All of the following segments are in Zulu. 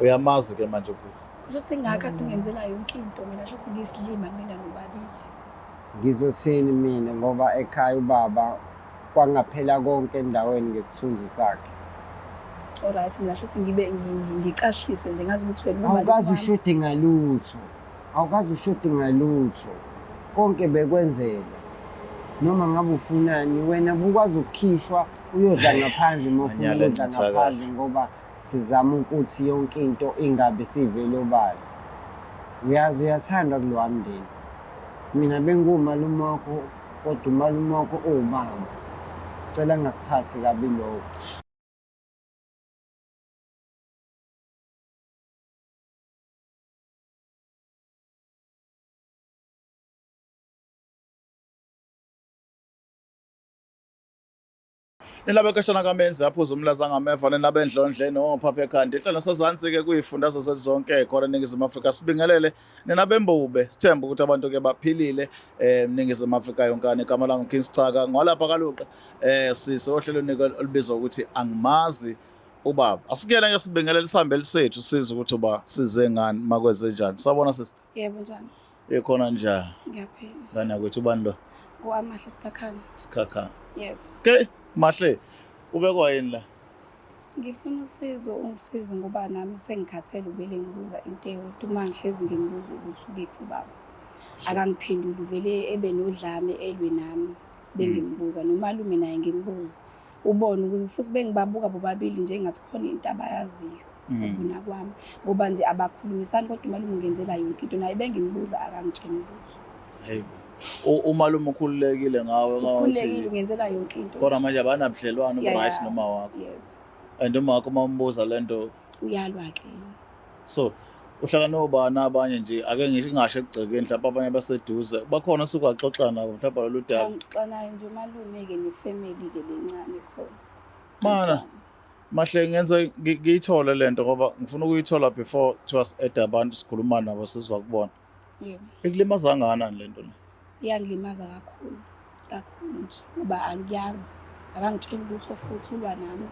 Uyamazi-ke manje uBhuti. Kusho ukuthi ngakade ungenzela yonke into mina kusho ukuthi ngiyisilima kumina nobabili. Ngizothini mina ngoba ekhaya ubaba kwangaphela konke endaweni ngesithunzi sakhe. Alright, mina kusho ukuthi ngicashiswe nje ngazi ukuthi wena Awukazi ushode ngalutho. Awukazi ushode ngalutho. Konke bekwenzelwa. Noma ngabe ufunani wena bukwazi ukukhishwa uyodla ngaphandle mafuna ukudla ngaphandle ngoba sizama ukuthi yonke into ingabe sivele obala. Uyazi uyathanda kulowa mndeni. Mina bengumalume wakho kodwa umalume wakho owubaba. Cela ngakuphathi kabi lokho. Nilaba kashana kamenzi aphuza umlaza ngameva nenaba endlondle nophapha ekhanda ihlala sazansi-ke kuyifundazwe zonke khona eNingizimu Afrika. Sibingelele ninabembube sithemba ukuthi abantu-ke baphilile eNingizimu Afrika yonkana. Igama lami King Sithaka ngwalapha kaluqa sisohlelweni olubizwa ukuthi angimazi ubaba. Asikuyena ke sibingelele sihambe lisethu siza ukuthi uba size ngani makweze njani. Sabona sister. Yebo njani? Ikhona njani? Ngiyaphila. Ngana kwethu ubani lo? Amahle Sikhakhane. Sikhakhane. Yebo. Okay, Mahle. Ubekwa yini la? Ngifuna usizo ungisize ngoba nami sengikhathele uvele ngibuza into eyodwa uma ngihlezi ngimbuza ukuthi ukephi ubaba. Akangiphenduli uvele ebe nodlame elwe nami bengimbuza nomalume naye ngimbuza. Ubone ukuthi futhi bengibabuka bobabili nje ngathi khona into abayaziyo ukuna kwami ngoba nje abakhulumisani kodwa umalume ungenzela yonke into naye bengimbuza akangitsheni lutho. Hayibo. Umalume ukhululekile ngawe Ukhululekile ungenzela yonke into. Kodwa manje abanabudlelwano right noma wakho. Yebo. And uma wakho umbuza lento Uyalwa ke. So uhlala nobani abanye nje ake ngisho ngasho egcekeni mhlawumbe abanye baseduze bakhona usuku waxoxa nabo mhlawumbe lo daba. Ngixoxa naye nje umalume ke nefamily ke lencane khona. Mana Mahle ngenze ngiyithola lento ngoba ngifuna ukuyithola before kuthiwa ede abantu sikhuluma nabo sizwa kubona. Yebo. Ikulimaza ngani lento le? Iyangilimaza kakhulu nje ngoba angiyazi akangitsheli lutho futhi ulwa nami.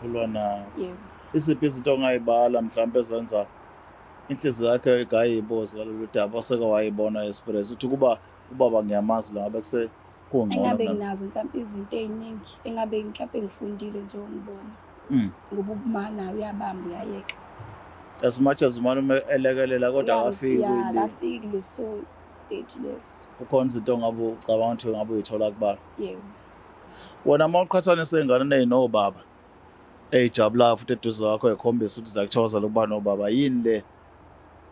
Ulwa nawe. Yebo. Isiphi izinto ongayibala mhlawumbe ezenza inhliziyo yakhe igayibozi ngalolu daba oseke wayibona express uthi kuba ubaba ngiyamazi la ngabe kuse kungcono. Engabe nginazo mhlawumbe izinto eziningi engabe mhlawumbe ngifundile nje ngibona. Ngoba ubuma nawe uyabamba uyayeka. As much as umalume elekelela kodwa akafiki kule. Akafiki so stage leso. Kukhona izinto ongabe ucabanga ukuthi ngabe uyithola kuba. Yebo. Wena mawuqhathanisa izingane ezinobaba ejabula futhi eduze wakho ekhombisa ukuthi zakuthokozela ukuba nobaba yini le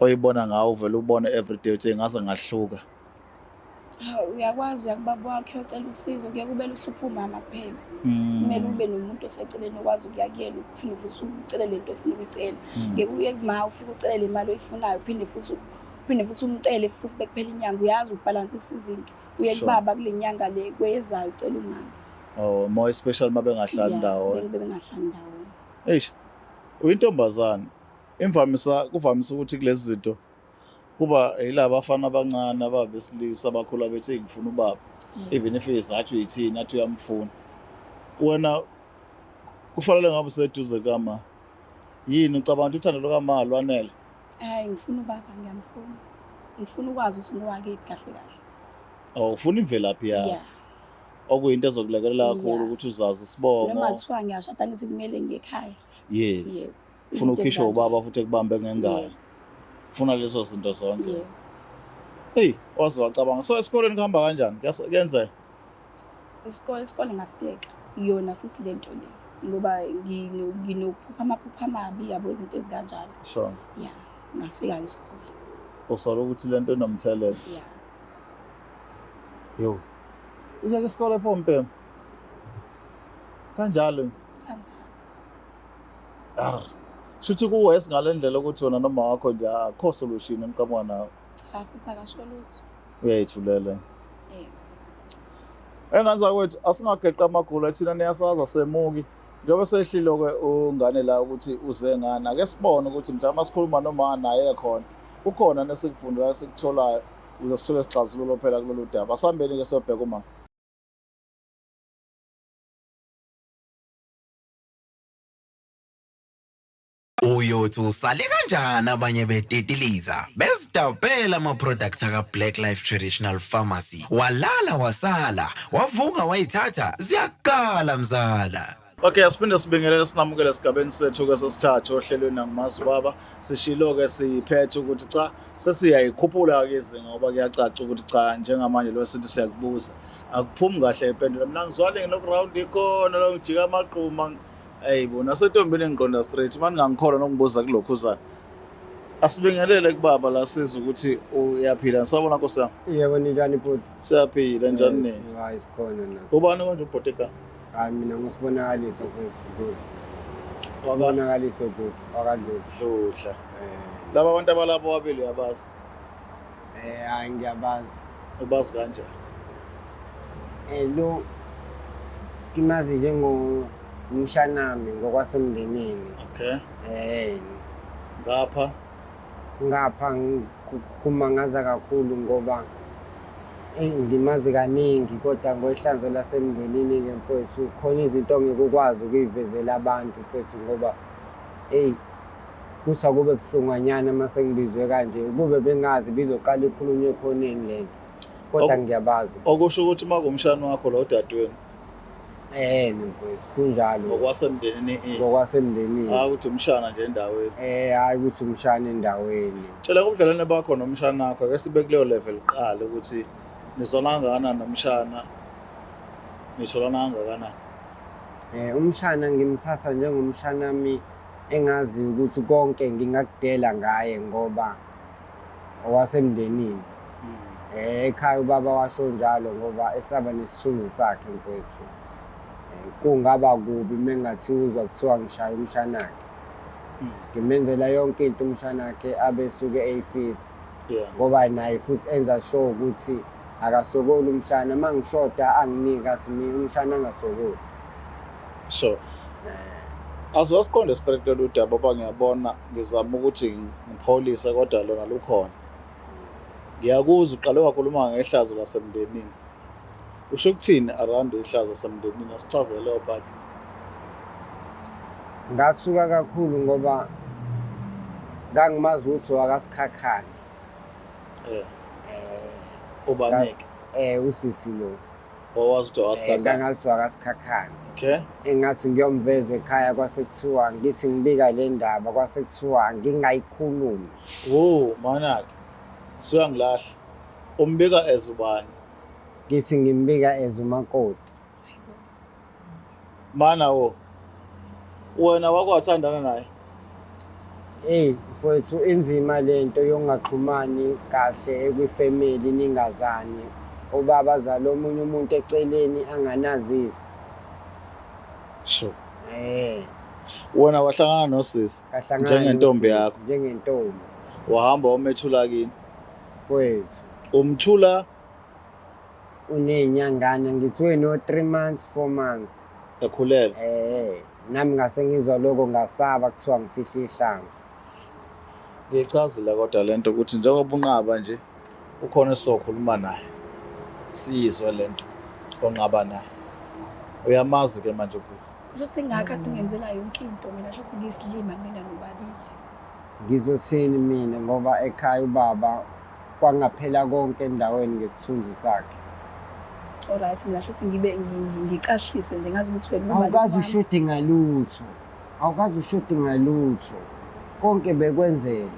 oyibona ngawo uvela ubone everyday uthi ngaze ngahluka. Uyakwazi uyakubaba wakhe uyocela usizo kuye kubele uhlupha umama kuphela. Kumele ube nomuntu oseceleni okwazi ukuyakuyela ukuphinde futhi ucele lento ofuna ukuyicela. Ngeke uye kuma ufike ucele imali oyifunayo uphinde futhi umcele futhi bekuphela inyanga uyazi ubalansisa izinto. Uye kubaba kule nyanga le kwezayo ucela umama. Oh, more especially mabengahlali ndawo. Bengahlali ndawo. Eish. Uyintombazana. Kuvamise ukuthi kulezi zinto kuba yilabo abafana abancane ababesilisa abakhula bethi ngifuna ubaba. Even if izathu yithini athi uyamfuna. Wena kufanele ngabe useduze kama yini ucabanga ukuthi uthando lokama lwanele? Hayi ngifuna ubaba ngiyamfuna. Ngifuna ukwazi ukuthi ngowakephi kahle kahle. Oh, ufuna imvelaphi yakho. Yeah. Okuyinto ezokulekelela kakhulu ukuthi uzazi isibongo. Noma kuthiwa ngiyashada ngithi kumele ngekhaya. Yes. Ufuna ukhishwa ubaba futhi ekubambe ngengalo. Ufuna lezo zinto zonke. Yebo. Hey, wacabanga. So esikoleni kuhamba kanjani? Kuyenzeka? Isikole ngasiyeka. Iyona futhi lento le. Ngoba nginophupha amaphupha amabi yabo izinto ezikanjalo. Sure. Yeah, ngasiyeka isikole. Usola ukuthi lento inomthelela. Yeah. Yo. Uya isikole Pompe. Kanjalo. Shuthi kuwe esingalendlela ukuthi wona noma wakho nje akho solution emqhamuka nawo. Cha futhi akasho lutho. Uyayithulela. Yebo. Engaza kwethu asingageqa amagula thina niyasaza semuki. Njengoba sehlile ke ungane la ukuthi uze ngana ake sibone ukuthi mhlawumbe sikhuluma noma naye khona. Kukhona nesikufundela sikutholayo uze sithole isixazululo phela kulolu daba. Asihambeni ke sobheka uma Uyothi usale kanjani abanye betitiliza bezidabhela ama-products aka-Black Life Traditional Pharmacy walala wasala wavuka wayithatha ziyakala mzala. Okay, asiphinde sibingelele sinamukele esigabeni sethu-ke sesithathu ohlelweni Angimazi Ubaba. Sishilo-ke siphethe ukuthi cha sesiyayikhuphula-ke izinga ngoba kuyacaca ukuthi cha njengamanje lo sithi siyakubuza akuphumi kahle impendulo. Mina ngizwale nginokurawundi ikhona lo ngijika amaqhuma bo nasentombini engiqonda straight manje ngangikhola nokubuza kulokhuzana. Asibingelele kubaba la sizwe ukuthi uyaphila ngisabona Nkosi yami. Yebo ninjani bhuti? Siyaphila njani nini? Hayi sikhona na. Ubani konje ubhuti ekhaya? Hayi mina ngisibonakaliso kwesibhuti. Sibonakaliso bhuti akadluli. Hluhla. Laba abantu abalapho wabili uyabazi? Hayi ngiyabazi. Ubazi kanjani? Lo kimazi njengomshanami ngokwasemndenini. Okay. Ngapha kumangaza kakhulu ngoba ngimazi kaningi kodwa ngohlanzo lasemndenini-ke mfowethu khona izinto ongekukwazi ukuyivezela abantu mfowethu ngoba kusa kube buhlunganyana uma sengibizwe kanje kube bengazi bizoqala ikhulunywe ekhoneni lento kodwa ngiyabazi. Okusho ukuthi uma kumshana wakho lo dadweni mfowethu kunjalo ngokwasemndenini hayi ukuthi umshana nje endaweni hayi ukuthi umshana endaweni. Tshela kubudlelwane bakho nomshana wakho ake sibe kuleyo level qala ukuthi nizona kangakanani nomshana nitholana kangakanani? Umshana ngimthatha njengomshanami engazi ukuthi konke ngingakudela ngaye ngoba owasemndenini. Ekhaya ubaba washo njalo ngoba esaba nesithunzi sakhe mfowethu. Kungaba kubi mengathi uzwa kuthiwa ngishaya umshanakhe. Ngimenzela yonke into umshanakhe abesuke eyifisa. Ngoba naye futhi enza sure ukuthi akasokoli umshana mangishoda anginiki athi mina umshana angasokoli. Sure. Asiwasiqonde straight lo daba ngoba ngiyabona ngizama ukuthi ngipholise kodwa lona lukhona. Ngiyakuzwa uqale wakhuluma ngehlazo lasemndenini. Usho ukuthini around ihlazo lasemndenini asichazele leyo part. Ngathuka kakhulu ngoba ngangimazi ukuthi wakasikhakhani. Ubanike. Usisi lo. Owazi ukuthi wasikhakhani. Ngangathi wakasikhakhani. Okay. Engathi ngiyomveza ekhaya kwasekuthiwa ngithi ngibika le ndaba kwasekuthiwa ngingayikhulumi. Manake. Siyangilahla. Umbika ezubani? Ngithi ngimbika ezumakoti. Mana wena wakwathandana naye? Mfowethu inzima lento yongaxhumani kahle kwifamily ningazani. Ubaba azala omunye umuntu eceleni anganazisi. Sure. Wena wahlangana nosisi njengentombi yakho? Njengentombi. Wahamba umethula kini? Mfowethu. Umthula unenyangana ngithiwe no 3 months 4 months. Ekhulelwe. Nami ngase ngizwa lokho ngasaba kuthiwa ngifihla ihlangu. Ngiyachazela kodwa lento ukuthi njengoba unqaba nje ukhona esizokhuluma naye. Siyizwe lento onqaba naye. Uyamazi ke manje ubhuti. Kusho singakade ungenzela yonke into mina shothi ngiyisilima kumina nobabili. Ngizothini mina ngoba ekhaya ubaba kwangaphela konke endaweni ngesithunzi sakhe. Alright mina shothi ngibe ngiqashiswe nje ngazi ukuthi wena awukazi ushode ngalutho. Awukazi ushode ngalutho. Konke bekwenzela.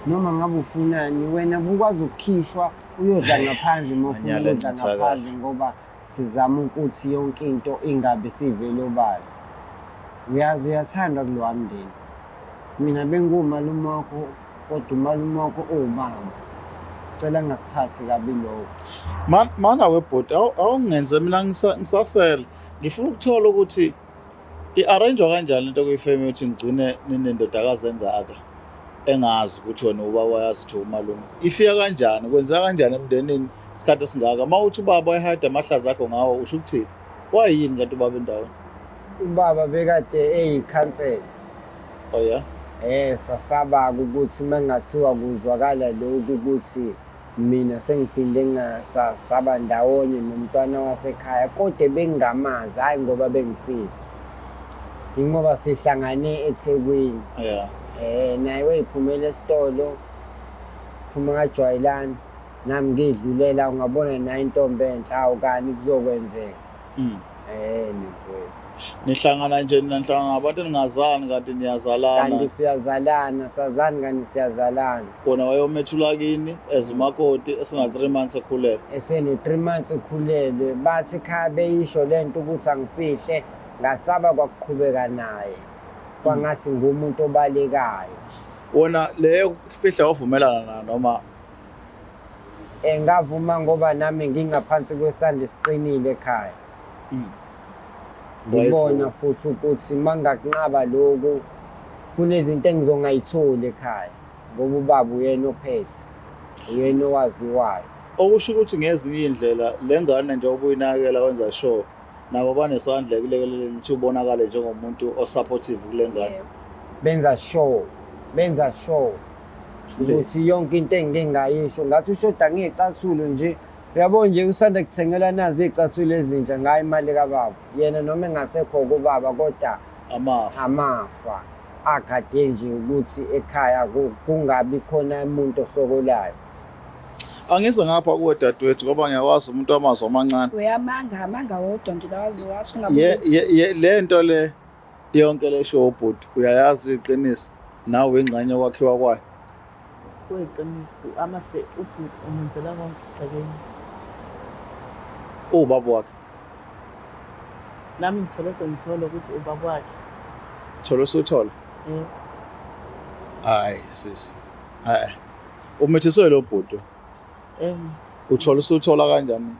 Noma ngabe ufunani wena bukwazi ukukhishwa uyodla ngaphandle mafuna ukudla ngaphandle ngoba sizama ukuthi yonke into ingabe sivele obala. Uyazi uyathanda kulowamndeni. Mina bengumalume wakho kodwa umalume wakho ubaba. Cela ngakuphathi kabi lokho. Mana webhoti awungenze mina ngisasela. Ngifuna ukuthola ukuthi i-arrange kanjani into kuyifamily ukuthi ngigcine ninendodakazi engaka engazi ukuthi wena ubaba wayazi ukuthi umalume. Ifika kanjani? Kwenza kanjani emndenini isikhathi esingaka? Mawuthi ubaba wayehada amahlazo akho ngawo usho ukuthini? Wayini kanti ubaba endaweni? Ubaba bekade eyikhansela. Oh yeah. Sasaba ukuthi mangathiwa kuzwakala lokhu ukuthi mina sengiphinde ngasaba ndawonye nomntwana wasekhaya kodwa bengingamazi hayi ngoba bengifisa. ingoba sihlangane eThekwini. Yeah. Naye wayephumela esitolo phuma ngajwayelana nami ngidlulela ungabona nayo intombi enhle awukani kuzokwenzeka. Nifowethu. Nihlangana nje nihlangana ngabantu ningazani kanti niyazalana. Kanti siyazalana, sazani kanti siyazalana. Wona wayomethula kini as umakoti esena 3 months ekhulelwe. Esene 3 months ekhulelwe bathi ekhaya beyisho lento ukuthi angifihle ngasaba kwakuqhubeka naye. Kwangathi ngumuntu obalekayo. Wona leyo fihla wavumelana na noma Ngavuma ngoba nami ngingaphansi kwesandla esiqinile ekhaya. Ngibona futhi ukuthi mangakunqaba lokho kunezinto engizongayitholi ekhaya ngoba ubaba uyena ophethe uyena owaziwayo. okusho ukuthi ngezinye indlela lengane nje obuyinakela wenza sure nabo banesandla ekulekeleleni ukuthi ubonakale njengomuntu osupportive kule ngane. Benza sure ukuthi yonke into engingayisho ngathi ushoda ngezicathulo nje. Uyabona nje usanda kuthengela nazi izicathulo ezintsha ngayo imali kaBaba. Yena noma engasekho kuBaba kodwa amafa agade nje ukuthi ekhaya kungabi khona umuntu osokolayo. Angize ngapha kuwe dadewethu ngoba ngiyakwazi umuntu wamazwi amancane. Uyamanga wodwa nje lawazi washo Lento le yonke lesho ubhuti uyayazi iqiniso nawe ingxenye kwakhiwa kwayo. Kuyiqiniso amahle ubhuti umenzela konke egcekeni. Ubaba wakhe. Nami ngithole sengithola ukuthi ubaba wakhe. Thola usuthola. Hayi sis. Umethiswe lo bhuti. Uthola usuthola kanjani?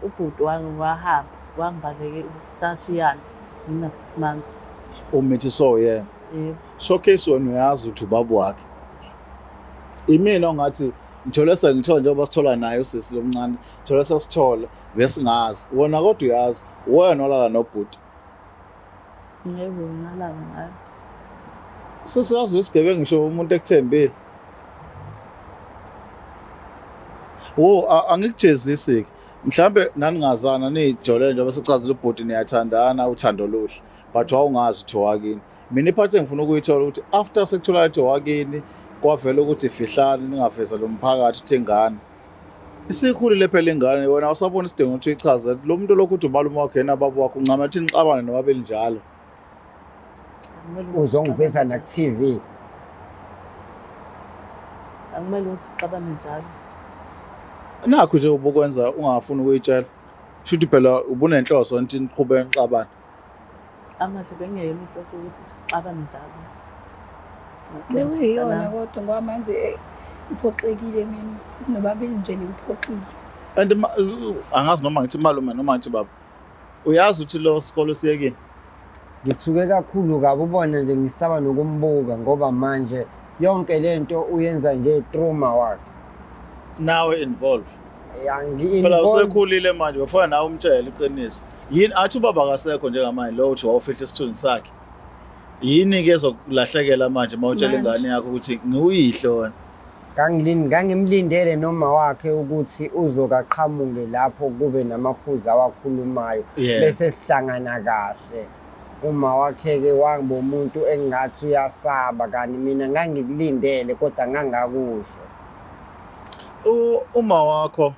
Ubhuti wahamba wangibaleke ukuthi sashiyana mina 6 months. Umethiswe yena. Showcase wena uyazi ukuthi ubaba wakhe. Imina ongathi ngithola sengithola njengoba sithola naye usisi lomncane thola sasithola bese ngazi wona kodwa uyazi wena olala nobhuti. Yebo ngalala ngayo. Sesiyazi wesigebengu ngisho umuntu ekuthembile. Angikujezisi mhlambe naningazana nijolele njengoba sicazile ubhuti niyathandana uthando luhle but wawungazi ukuthi wakini. Mina iphathi engifuna ukuyithola ukuthi after sekuthola ukuthi wakini kwavela ukuthi ifihlane ningaveza lo mphakathi uthi ingane. Isikhulile phela ingane wena awusabona isidingo ukuthi uyichaze lo muntu lokhu uthi umalume wakhe yena baba wakhe uncama ukuthi nixabane nobabili njalo. Uzongiveza na TV. Akumele ukuthi sixabane njalo. Nakho nje ubukwenza ungafuni ukuyitshela. Shuthi phela ubunenhloso ukuthi niqhubeke nixabane. Amahle bengeyona inhloso ukuthi sixabane njalo. Bekuyiyona kodwa ngoba manje ngiphoxekile mina sithi nobabili nje ngiphoxile. And angazi noma ngithi malume noma ngithi baba. Uyazi ukuthi lo sikole siyekini. Ngithuke kakhulu kabi ubona nje ngisaba nokumbuka ngoba manje yonke lento uyenza nje trauma wakhe. Nawe involve. Yangi Phela usekhulile manje ufana nawe umtshela iqiniso. Yini athi ubaba akasekho njengamanje lo uthi wawufihla isithunzi sakhe. Yini ke ezokulahlekela manje mawutshela ingane yakho ukuthi ngiuyihlo wena. Ngangimlindele noma wakhe ukuthi uzokaqhamuke lapho kube namaphuzu awakhulumayo bese sihlangana kahle. Uma wakhe ke wangbo umuntu engathi uyasaba kanti mina ngangikulindele kodwa ngangakusho. Uma wakho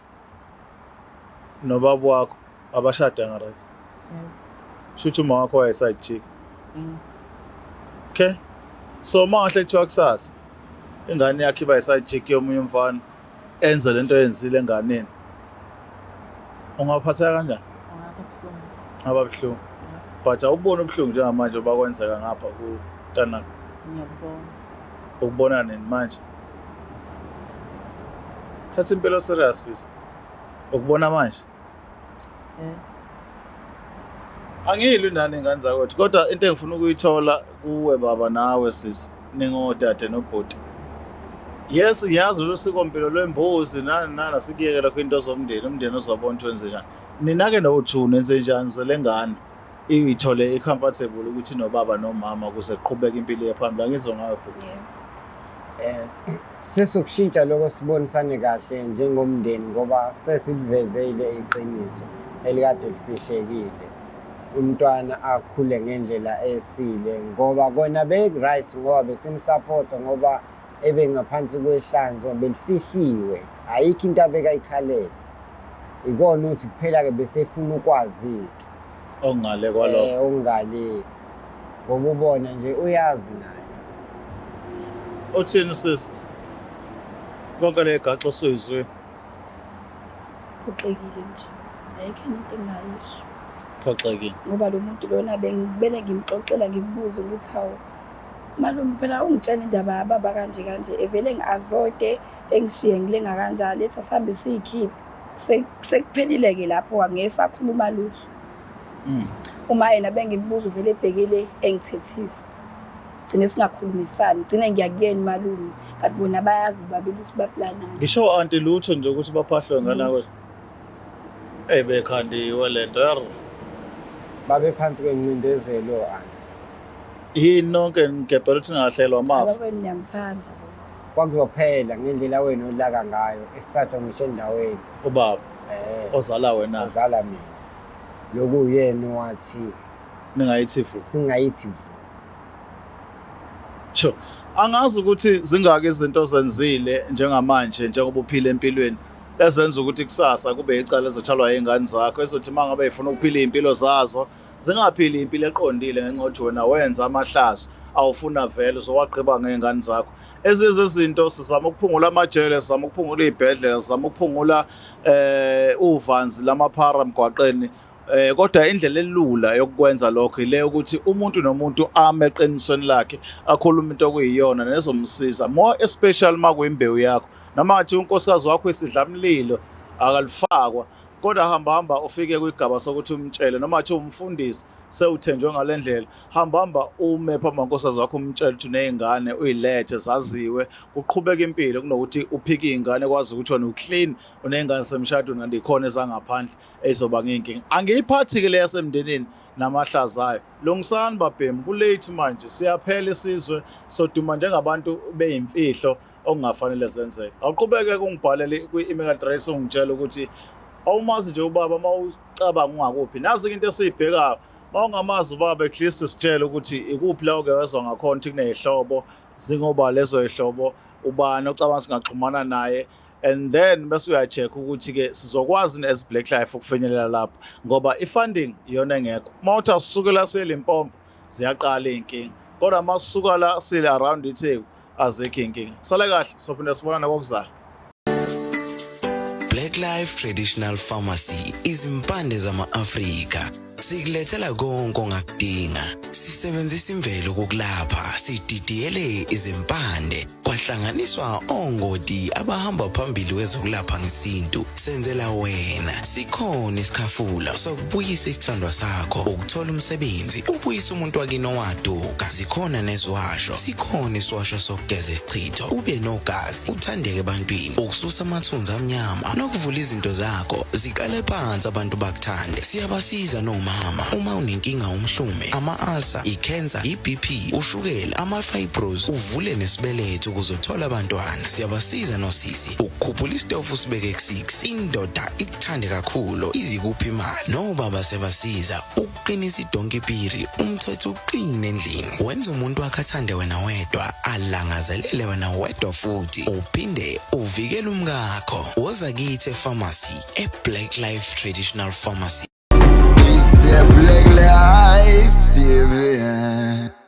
nobaba wakho abashada ngarathi. Shuthi uma wakho wayeside chick. Okay. So manje kuthiwa kusasa ingane yakhe iba iside chick yomunye umfana enze lento eyenzile enganeni. Ungaphatheka kanjani? Ababuhlungu. But awubona ubuhlungu njengamanje bakwenzeka ngapha ku Tanaka. Ngiyabona. Ukubona nini manje? Thatha impilo serious. Ukubona manje? Angiyilwi nani ingane zakwethu kodwa into engifuna ukuyithola kuwe baba nawe sisi ningodade nobhuti. Yes ngiyazi usikompilo lwembuzi nana sikiyekela kwinto zomndeni umndeni uzobona ukuthi wenze njani. Nina ke nowuthuna enze njani zelengane iyithole icomfortable ukuthi nobaba nomama kuze kuqhubeka impilo yephambili angizwe ngayo bhuti. Sesokushintsha lokho sibonisane kahle njengomndeni ngoba sesivelezele iqiniso elikade lifihlekile. umntwana akhule ngendlela esile ngoba kona be-right ngoba besimsapotha ngoba ebengaphansi kwehlanzo belifihliwe ayikho into abekayikhalela ikona ukuthi kuphela-ke besefuna ukwazi-ke okungale kwalokho okungale ngoba ubona nje uyazi naye. uthini sisi konke le gaxo suyizwe Phoxekile nje. Ayikho into engayisho. phoxekile Ngoba lo muntu lona bengibele ngimxoxela ngimbuze ukuthi hawu malume phela ungitshela indaba yababa kanje kanje evele ngi-avoide engishiye ngilenga kanjalo lethi asihambe siyikhiphe sekuphelile-ke lapho angeke sakhuluma lutho. Uma yena bengimbuza uvele ebhekele engithethisi gcine singakhulumisani gcine ngiyakuyena malume kanti bona bayazi babili ukuthi baplanani. ngisho anti lutho nje ukuthi baphahlwe nganawe bekhandiwe lento yaro Babe phansi kwencindezelo yini nonke ngebhela ukuthi ningahlelwa amafu Ababeni niyamthanda. kwakuyophela ngendlela wena olaka ngayo esisatshwa ngisho endaweni ubaba ozala wena ozala mina lokuyena wathi ningayithi fu singayithi vu. sho angazi ukuthi zingaki izinto zenzile njengamanje njengoba uphila empilweni ezenza ukuthi kusasa kube icala ezotshalwa izingane zakho ezothi mangabe ifuna ukuphila impilo zazo zingaphili impilo eqondile ngenxa yokuthi wena wenza amahlazo awufuna vele uzowagqiba ngezingane zakho. Ezize izinto sizama ukuphungula amajele, sizama ukuphungula izibhedlela, sizama ukuphungula uvanzi lamaphara emgwaqeni. Kodwa indlela elula yokwenza lokho ile ukuthi umuntu nomuntu ame eqinisweni lakhe akhuluma into okuyiyona nezomsiza more especially makuyimbewu yakho. Noma athi unkosikazi wakho isidlamlilo akalifakwa kodwa hamba ufike kwigaba sokuthi umtshele noma athi umfundisi sewuthenjwe ngalendlela hamba ume phambi kwankosikazi wakho umtshele ukuthi nezingane uyilethe zaziwe kuqhubeka impilo kunokuthi uphike izingane kwazi ukuthi wena uclean unezingane semshado nanti ikhona ezangaphandle ezoba nginkinga. Angiyiphathi ke le yasemndenini namahlazayo longisani babhemu kulate manje siyaphela isizwe soduma njengabantu beyimfihlo okungafanele zenzeke. Awuqhubeke ungibhalele kwi-email address ungitshela ukuthi awumazi nje ubaba mawucabanga ungakuphi nazi into esiyibhekayo mawungamazi ubaba at least sitshele ukuthi ikuphi la ongezwa ngakhona ukuthi kunezihlobo zingoba lezo zihlobo ubani ocabanga singaxhumana naye and then bese uyacheck ukuthi ke sizokwazi as Black Life ukufinyelela lapho ngoba ifunding iyona engekho mawuthi asukela seLimpopo ziyaqala izinkinga kodwa masuka la sile around iTheku azekho inkinga. Sale kahle sophinda sibonana kokuzayo. Black Life Traditional Pharmacy izimpande zama-Afrika. Sikulethela konke ongakudinga. Sisebenzisa imvelo ukulapha, sididiyele izimpande, kwahlanganiswa ongoti abahamba phambili wezokulapha ngesintu. Senzela wena. Sikhona isikhafula sokubuyisa isithandwa sakho, ukuthola umsebenzi, ubuyisa umuntu wakini owaduka. Sikhona nezwasho. Sikhona iswasho sokugeza isichitho, ube nogazi, uthandeke ebantwini, ukususa amathunzi amnyama, nokuvula izinto zakho zikale phansi abantu bakuthande. Siyabasiza noma uma unenkinga umhlume, ama-ulcer, i-cancer, i-BP, ushukela, ama-fibros, uvule nesibeletho ukuzothola abantwana. Siyabasiza nosisi ukukhuphula isitofu sibeke ku-6 indoda ikuthande kakhulu izikuphi imali. Nobaba sebasiza ukuqinisa idonkipiri umthetho uqine endlini. Wenza umuntu akathande wena wedwa, alangazelele wena wedwa futhi uphinde uvikele umkakho. Woza kithi epharmacy eBlack Life Traditional Pharmacy. It's the Black Life TV.